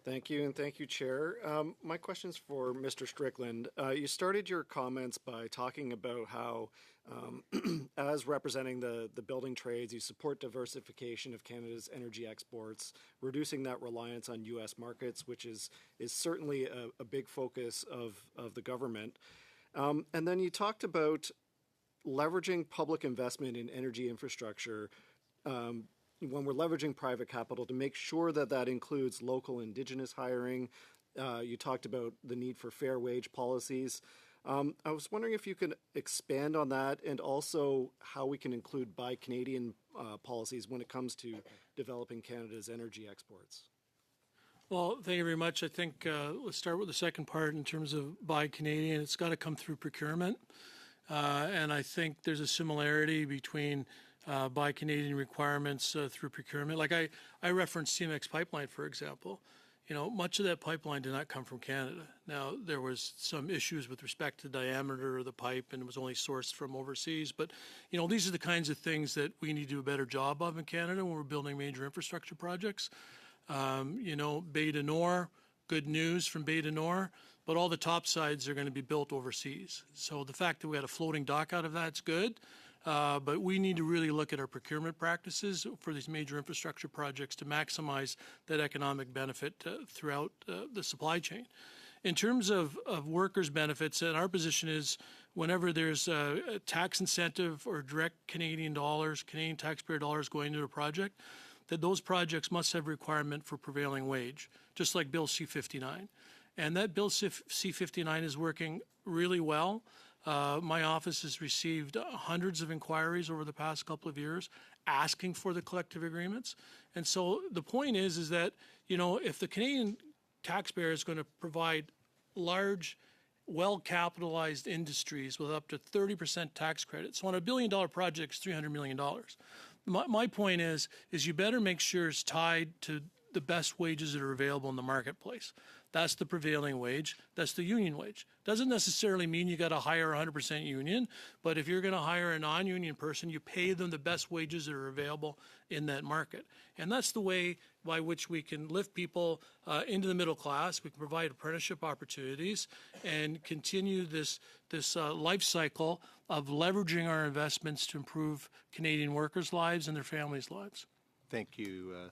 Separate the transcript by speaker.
Speaker 1: Thank you, and thank you, Chair. My question is for Mr. Strickland. You started your comments by talking about how, as representing the building trades, you support diversification of Canada's energy exports, reducing that reliance on U.S. markets, which is certainly a big focus of the government. And then you talked about leveraging public investment in energy infrastructure when we're leveraging private capital to make sure that that includes local Indigenous hiring. You talked about the need for fair wage policies. I was wondering if you could expand on that and also how we can include Buy Canadian policies when it comes to developing Canada's energy exports.
Speaker 2: Well, thank you very much. I think let's start with the second part in terms of Buy Canadian. It's got to come through procurement. And I think there's a similarity between Buy Canadian requirements through procurement. Like I referenced TMX pipeline, for example. You know, much of that pipeline did not come from Canada. Now, there was some issues with respect to the diameter of the pipe, and it was only sourced from overseas. But, you know, these are the kinds of things that we need to do a better job of in Canada when we're building major infrastructure projects. You know, Bay du Nord, good news from Bay du Nord, but all the top sides are going to be built overseas. So the fact that we had a floating dock out of that's good. But we need to really look at our procurement practices for these major infrastructure projects to maximize that economic benefit throughout the supply chain. In terms of workers' benefits, and our position is whenever there's a tax incentive or direct Canadian dollars, Canadian taxpayer dollars going into a project, that those projects must have requirement for prevailing wage, just like Bill C-59. And that Bill C-59 is working really well. My office has received hundreds of inquiries over the past couple of years asking for the collective agreements. And so the point is that, you know, if the Canadian taxpayer is going to provide large, well-capitalized industries with up to 30% tax credit, so on a $1 billion project, it's $300 million. My point is you better make sure it's tied to the best wages that are available in the marketplace. That's the prevailing wage. That's the union wage. Doesn't necessarily mean you got to hire 100% union, but if you're going to hire a non-union person, you pay them the best wages that are available in that market. And that's the way by which we can lift people into the middle class. We can provide apprenticeship opportunities and continue this life cycle of leveraging our investments to improve Canadian workers' lives and their families' lives.
Speaker 3: Thank you.